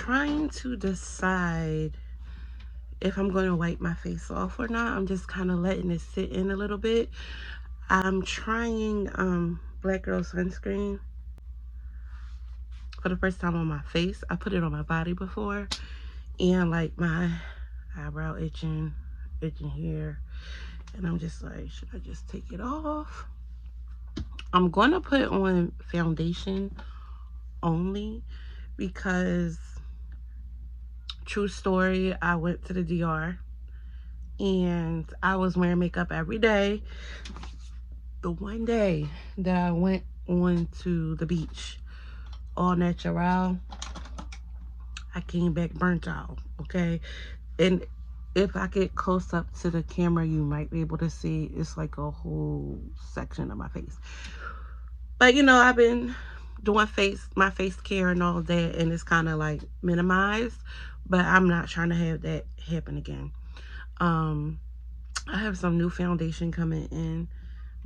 trying to decide if I'm going to wipe my face off or not. I'm just kind of letting it sit in a little bit. I'm trying Black Girl sunscreen for the first time on my face. I put it on my body before, and like my eyebrow itching here, and I'm just like, should I just take it off? I'm going to put on foundation only because, true story, I went to the DR and I was wearing makeup every day. The one day that I went on to the beach, all natural, I came back burnt out, okay? And if I get close up to the camera, you might be able to see it's like a whole section of my face. But you know, I've been doing my face care and all that, and it's kind of like minimized, but I'm not trying to have that happen again. Um, I have some new foundation coming in,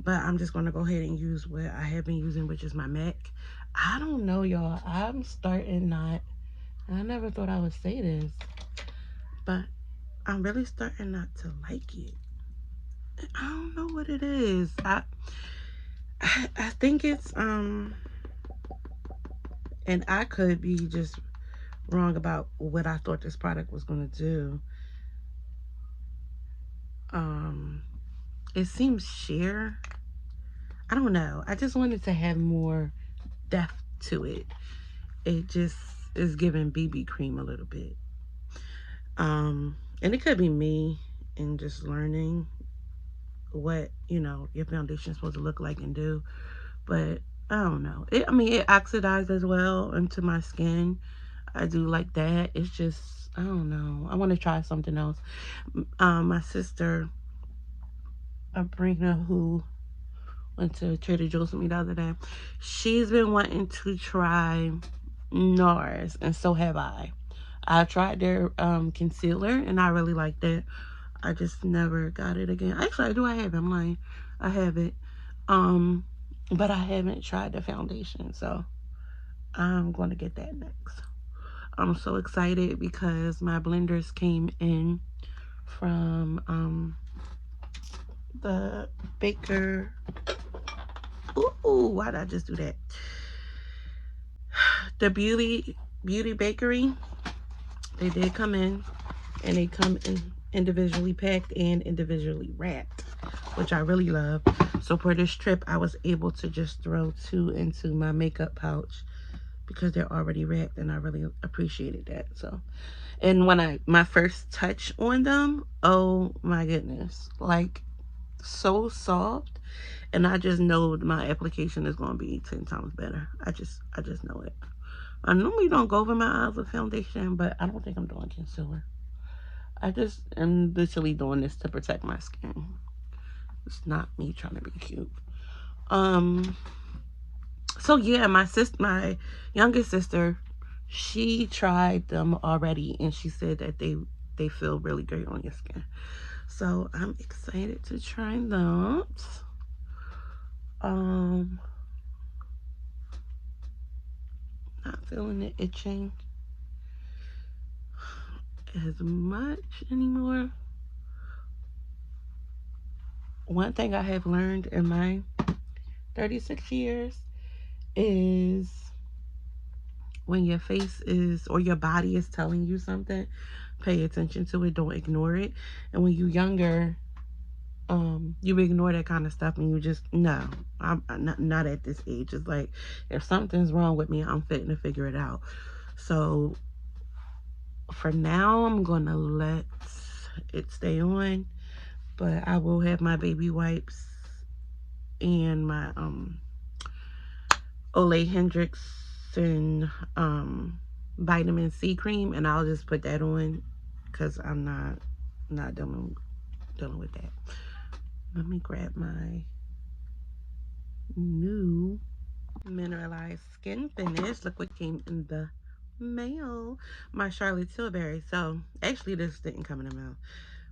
but I'm just going to go ahead and use what I have been using, which is my MAC. I don't know, y'all. I'm starting not, I never thought I would say this, but I'm really starting not to like it. I don't know what it is. I think it's and I could be just wrong about what I thought this product was going to do. Um it seems sheer. I don't know. I just wanted to have more depth to it. It just is giving BB cream a little bit. And it could be me and just learning what, your foundation is supposed to look like and do. But I don't know. It oxidizes well into my skin. I do like that. It's just, I don't know. I want to try something else. My sister, Abrina, who went to Trader Joe's with me the other day, she's been wanting to try NARS, and so have I. I tried their concealer, and I really liked it. I just never got it again. Actually, I have it. I'm lying. I have it. Um, but I haven't tried the foundation, so I'm going to get that next. I'm so excited because my blenders came in from the baker. Ooh, why did I just do that? The beauty bakery. They did come in, and they come in individually packed and individually wrapped, which I really love. So for this trip, I was able to just throw 2 into my makeup pouch because they're already wrapped, and I really appreciated that. So, and when my first touch on them, oh my goodness, like so soft, and I just know my application is going to be 10 times better. I just know it. I normally don't go over my eyes with foundation, but I don't think I'm doing concealer. I just am literally doing this to protect my skin. It's not me trying to be cute. Um. So yeah, my youngest sister, she tried them already, and she said that they feel really great on your skin. So I'm excited to try that. Um. Not feeling it itching as much anymore. One thing I have learned in my 36 years is when your face is or your body is telling you something, pay attention to it. Don't ignore it. And when you're younger, you ignore that kind of stuff, and you just no. I'm not at this age. It's like if something's wrong with me, I'm fitting to figure it out. So for now, I'm gonna let it stay on, but I will have my baby wipes and my Ole Hendrickson vitamin C cream, and I'll just put that on because I'm not dealing with that. Let me grab my new mineralized skin finish. Look what came in the mail. My Charlotte Tilbury. So actually, this didn't come in the mail.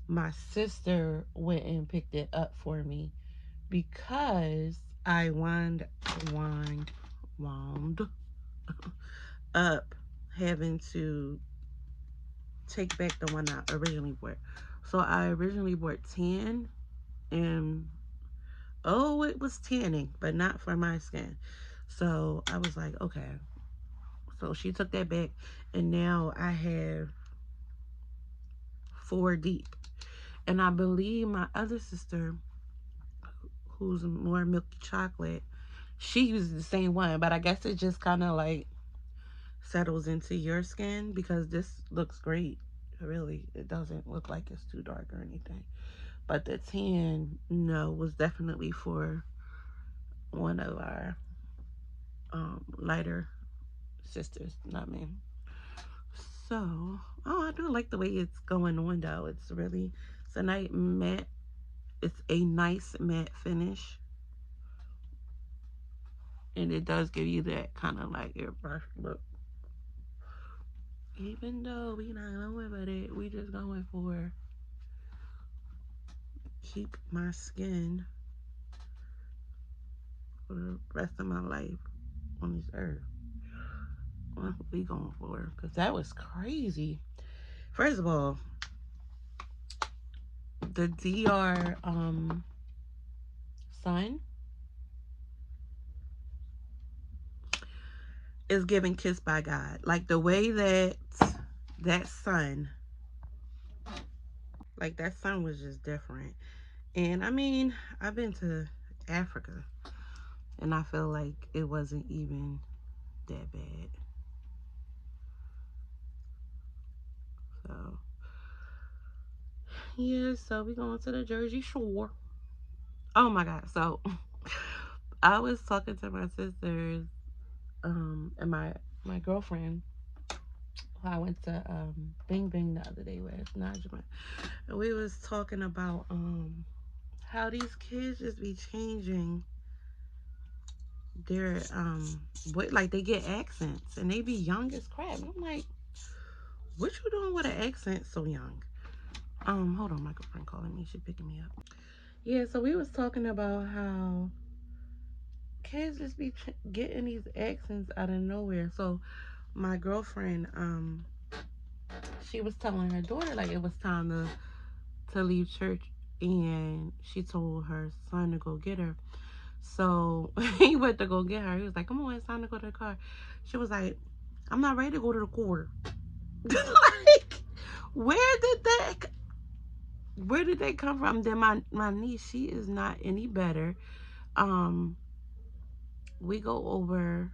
My sister went and picked it up for me because I wound up having to take back the one I originally bought. So I originally bought tan, and oh, it was tanning, but not for my skin. So I was like, okay. So she took that back, and now I have 4 deep. And I believe my other sister, who's more milky chocolate, she uses the same one, but I guess it just kind of like settles into your skin because this looks great. Really, it doesn't look like it's too dark or anything. But the tan, no, was definitely for one of our lighter sisters, not me. So, oh, I do like the way it's going on though. It's a nice matte. It's a nice matte finish, and it does give you that kind of like airbrush look. Even though we not going with it, we just going for keep my skin for the rest of my life on this earth. That's what we going for, because that was crazy. First of all, the DR sun is giving Kissed by God. Like the way that that sun, like that sun was just different. And I mean, I've been to Africa, and I feel like it wasn't even that bad. So yeah, so we going to the Jersey Shore. Oh my God. So I was talking to my sisters, and my girlfriend who I went to Bing Bing the other day with, Najma. And we was talking about how these kids just be changing their what, like they get accents and they be young as crap. And I'm like, what you doing with an accent so young? Hold on, my girlfriend calling me. She picking me up. Yeah, so we was talking about how kids just be getting these accents out of nowhere. So my girlfriend, she was telling her daughter like it was time to leave church, and she told her son to go get her. So he went to go get her. He was like, "Come on, it's time to go to the car." She was like, "I'm not ready to go to the car." Like, where did that where did they come from? Then my niece, she is not any better. Um, we go over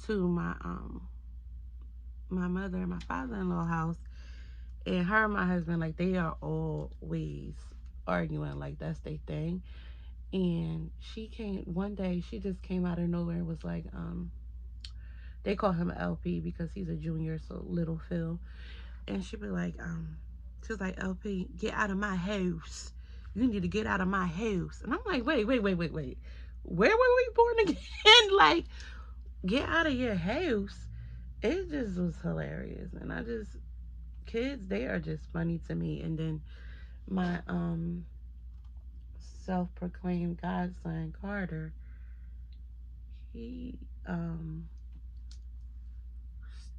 to my mother and my father-in-law house, and her and my husband, like, they are always arguing, like that's their thing. And she came one day, she just came out of nowhere and was like, they call him LP because he's a junior, so little Phil. And she be like, she was like, LP, get out of my house. You need to get out of my house. And I'm like, wait. Where were we born again? Like, get out of your house. It just was hilarious. And kids, they are just funny to me. And then my self-proclaimed godson, Carter, he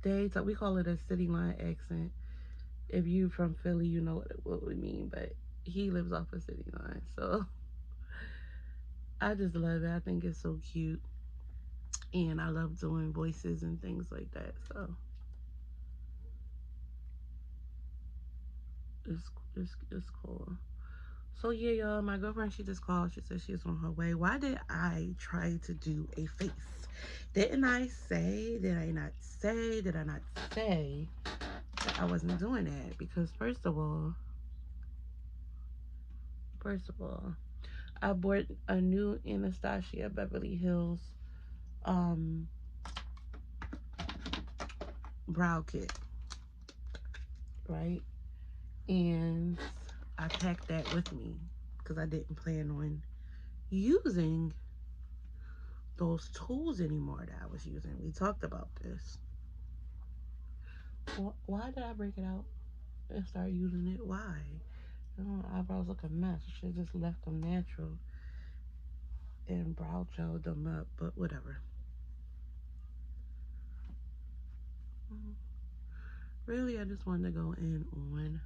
stays up. We call it a city line accent. If you from Philly, you know what we mean, but he lives off a city line. So I just love it. I think it's so cute. And I love doing voices and things like that. So it's cool. So yeah, y'all, my girlfriend, she just called. She said she's on her way. Why did I try to do a face? Didn't I say? Did I not say? Did I not say that I wasn't doing that? Because first of all, I bought a new Anastasia Beverly Hills um brow kit, right? And I packed that with me because I didn't plan on using those tools anymore that I was using. We talked about this. Why did I break it out and start using it? Why? My eyebrows look a mess. I should have just left them natural and brow gelled them up, but whatever. Really, I just wanted to go in on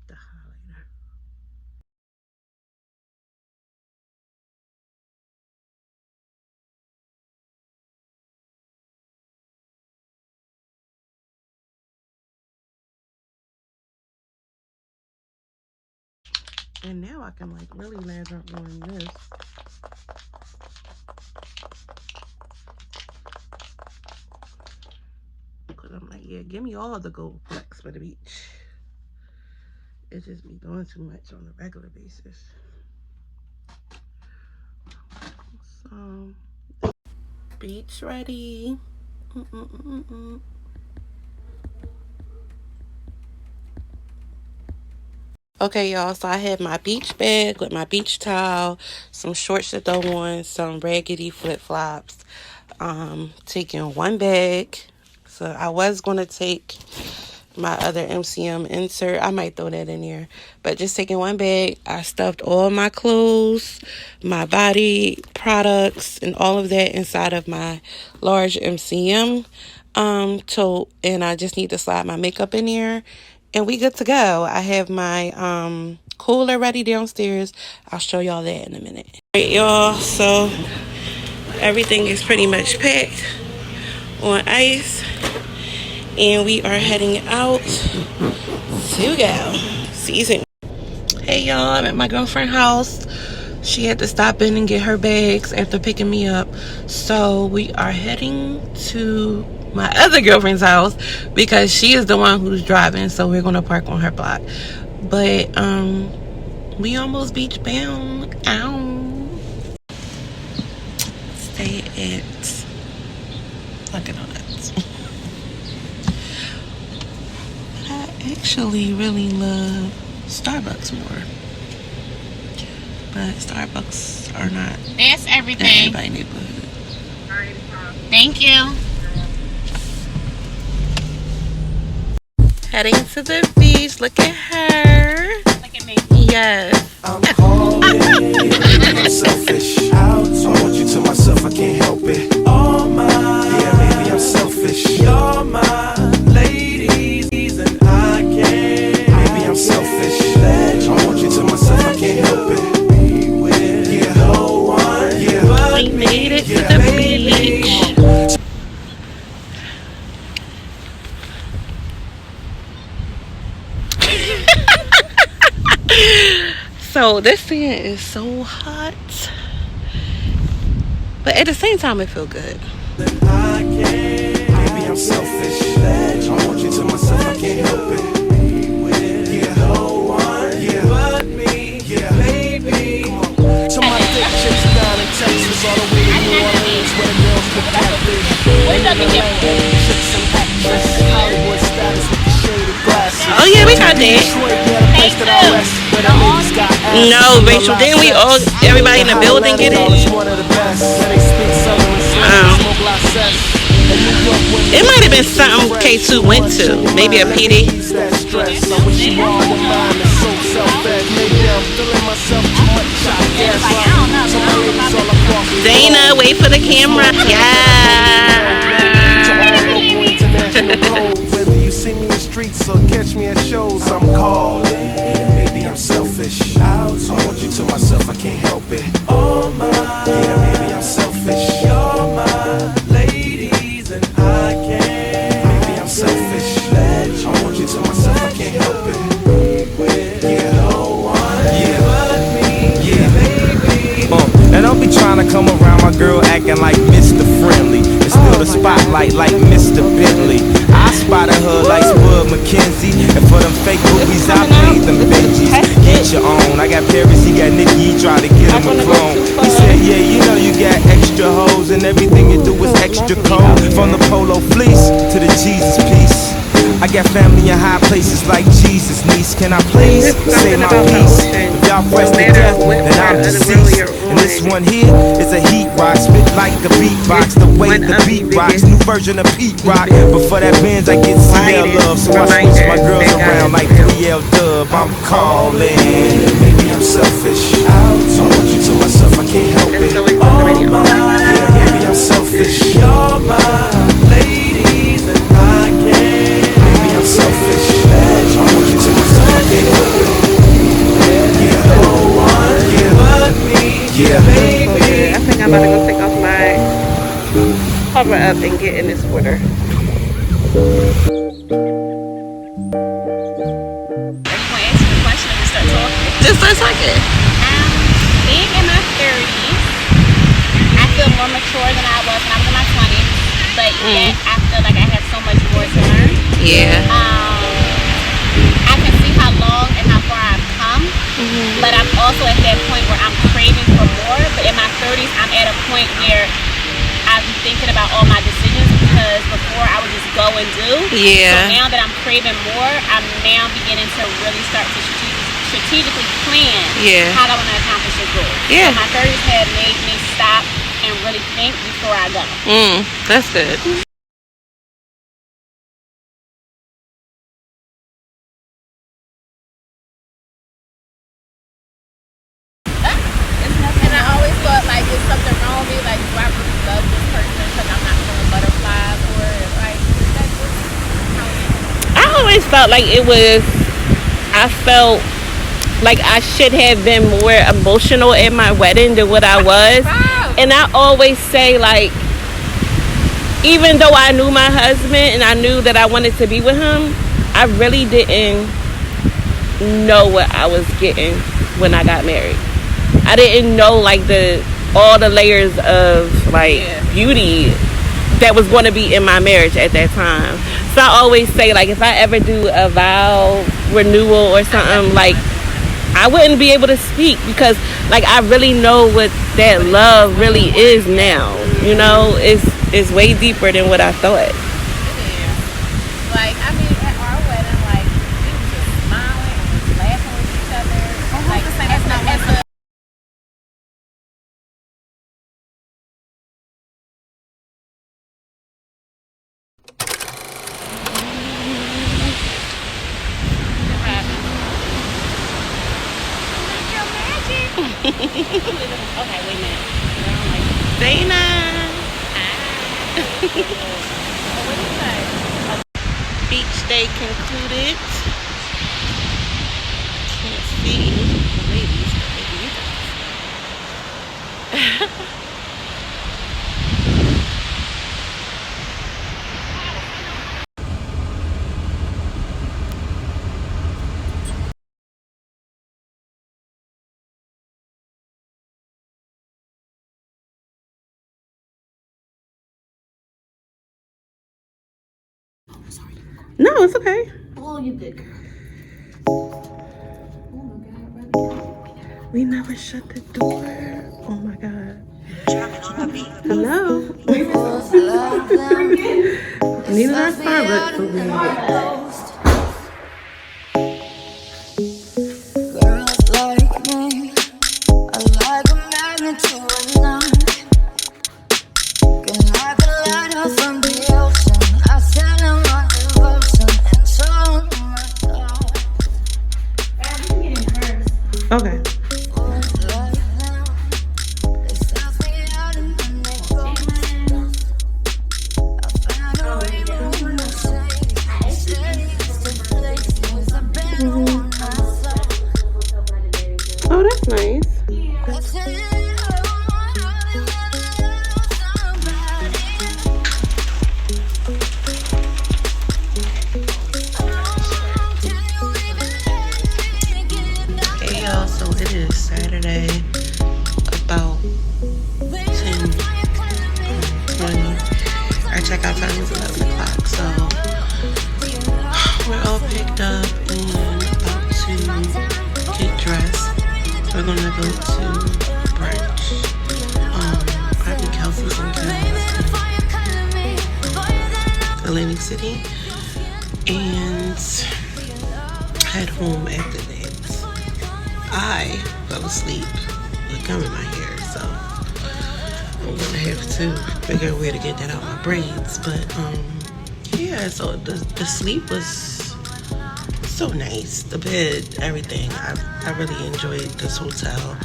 the highlighter. And now I can like really lather on this. Because I'm like, yeah, give me all the gold flecks for the beach. It just be doing too much on a regular basis. So, beach ready. Okay, y'all, so I have my beach bag with my beach towel, some shorts to throw on, some raggedy flip-flops. Taking one bag. So I was going to take my other MCM insert. I might throw that in there. But just taking one bag, I stuffed all my clothes, my body products, and all of that inside of my large MCM tote. And I just need to slide my makeup in there. And we good to go. I have my cooler ready downstairs. I'll show y'all that in a minute. All right, y'all. So everything is pretty much packed on ice. And we are heading out to go. See you soon. Hey, y'all. I'm at my girlfriend's house. She had to stop in and get her bags after picking me up. So we are heading to my other girlfriend's house because she is the one who's driving, so we're gonna park on her block. But we almost beach bound. Ow. Stay at Dunkin' Donuts. I actually really love Starbucks more, but Starbucks are not. That's everything. In everybody's neighborhood. Thank you. Heading to the beach. Look at her. Look at me. Yes. I'm calling. I'm selfish. I want you to myself. I can't help it. All mine. Yeah, maybe I'm selfish. You're my ladies, and I can't. Maybe I'm selfish. I want you to myself. I can't help it. Be with yeah. No one. Yeah. We made it to the beach. So this sand is so hot, but at the same time it feels good. I can't. Maybe I'm selfish. I want you to myself. I can't help it. Be with yeah. No one. Yeah. But me. Yeah. Baby. Come on. To my thick chicks down in Texas, all the way to New Orleans, where the girls get catfish. What's up with you? Chicks and actress, Hollywood status with the shaded glasses. Oh yeah, we got that. No, Rachel, didn't we all, everybody in the building get it? It might have been something K2 went to, maybe a PD. Dana, wait for the camera. Yeah. Whether you see me in the streets or catch me at shows, I'm calling. Maybe I'm selfish. I want you to myself, I can't help it. Oh my, yeah, maybe I'm selfish. You're my ladies, and I can't. Maybe I'm selfish. I want you to myself, I can't help it. Yeah, no one, yeah, but me, yeah, baby. And I'll be trying to come around my girl acting like Mr. Friendly. It's still the spotlight like Mr. Bentley. I spotted her like Spud McKenzie. And for them fake boobies, I paid them Benjis. Get your own. I got Paris, he got Nicki, he tried to get him a clone. He said, yeah, you know you got extra hoes, and everything you do is extra cold. From the polo fleece to the Jesus piece. I got family in high places like Jesus, niece. Can I please say my piece? If y'all press to death, then I'm deceased. And this one here is a heat rock, spit like a beatbox. The way the beat rocks, new version of Pete Rock. But for that Benz, I get CL love, so I switch my girls around like 3L Dub. I'm calling. Maybe I'm selfish. I want you to myself, I can't help it. Oh my, yeah, maybe I'm selfish. You're my lady. and get in this order. Just start talking. Being in my 30s, I feel more mature than I was when I was in my 20s, but yet I feel like I have so much more to learn. Yeah. I can see how long and how far I've come, but I'm also at that point where I'm craving for more. But in my 30s, I'm at a point where I'm thinking about all my decisions, because before I would just go and do. Yeah. So now that I'm craving more, I'm now beginning to really start to strategically plan how I want to accomplish this goal. Yeah. So my 30s have made me stop and really think before I go. That's good. And I always thought, like, is something wrong with me? Like, do I really love this person because I'm not feeling butterflies? Or, like, is that just how it is? I always felt like I felt like I should have been more emotional at my wedding than what I was. And I always say, like, even though I knew my husband and I knew that I wanted to be with him, I really didn't know what I was getting when I got married. I didn't know, like, all the layers of, like, beauty that was going to be in my marriage at that time. So I always say, like, if I ever do a vow renewal or something, like, I wouldn't be able to speak, because, like, I really know what that love really is now. You know, it's way deeper than what I thought. Like, I mean, at our wedding, like, we were just smiling and just laughing with each other. Like, as a okay, wait a minute. Dana. What do you say? Beach day concluded. Can't see the ladies, but maybe you guys. No, it's okay. Oh, you good girl. We never shut the door. Oh my God. Hello. Neither our Starbucks over here. Girls like me, I like a magnet to a knife. Can like a lighter from the ocean. I send them my devotion and show them my love. Okay. Oh, that's nice. Hey y'all, so it is Saturday, about 10:20. Our checkout time is 11 o'clock, so we're all picked up and about to get dressed. We're gonna go to brunch, probably Kelsey's and Kaale's in Atlantic City, and head home after that. I fell asleep with gum in my hair, so I'm gonna have to figure a way to get that out of my braids. But yeah, so the sleep was so nice. The bed, everything. I really enjoyed this hotel.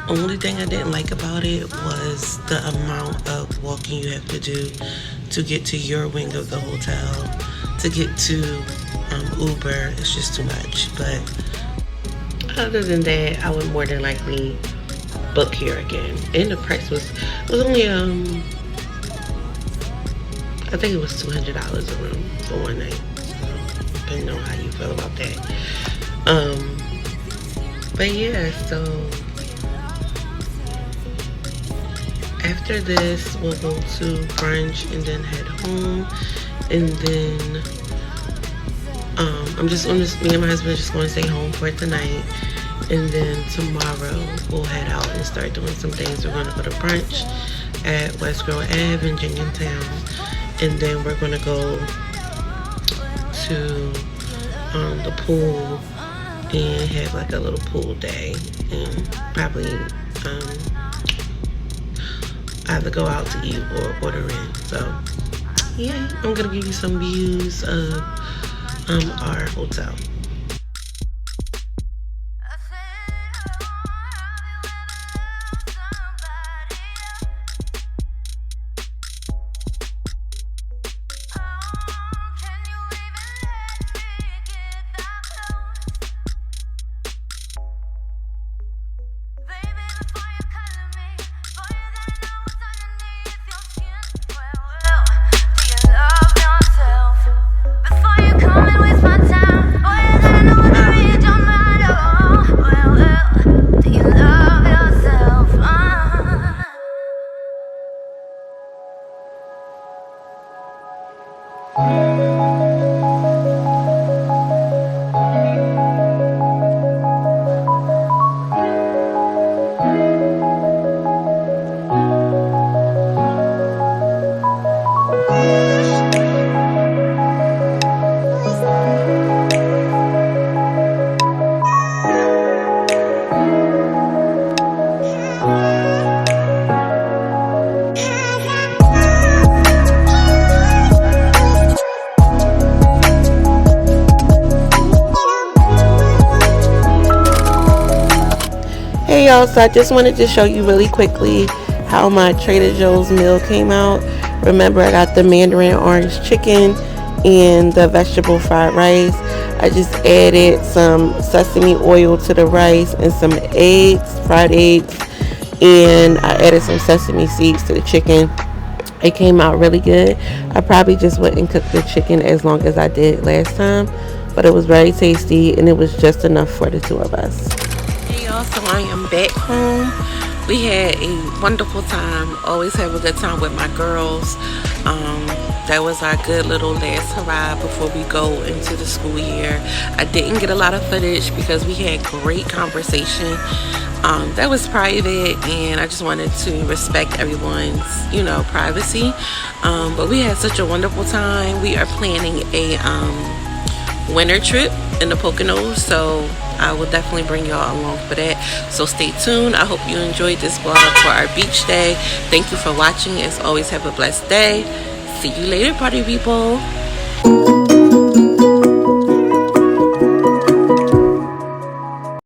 Only thing I didn't like about it was the amount of walking you have to do to get to your wing of the hotel. To get to Uber, it's just too much. But other than that, I would more than likely book here again. And the price was only I think it was $200 a room for one night, depending on how you feel about that. But yeah, so after this we'll go to brunch and then head home, and then me and my husband are just going to stay home for tonight, and then tomorrow we'll head out and start doing some things. We're going to go to brunch at West Grove Ave in Jenkintown, and then we're going to go to the pool and have like a little pool day, and probably either go out to eat or order in. So yeah, I'm gonna give you some views of our hotel. Hey y'all, so I just wanted to show you really quickly how my Trader Joe's meal came out. Remember, I got the mandarin orange chicken and the vegetable fried rice. I just added some sesame oil to the rice and some eggs, fried eggs, and I added some sesame seeds to the chicken. It came out really good. I probably just wouldn't cook the chicken as long as I did last time, but it was very tasty and it was just enough for the two of us. Hey y'all, so I am back home. We had a wonderful time. Always have a good time with my girls. That was our good little last hurrah before we go into the school year. I didn't get a lot of footage because we had great conversation. That was private, and I just wanted to respect everyone's, privacy. But we had such a wonderful time. We are planning a winter trip in the Poconos, so I will definitely bring y'all along for that. So stay tuned. I hope you enjoyed this vlog for our beach day. Thank you for watching. As always, have a blessed day. See you later, party people.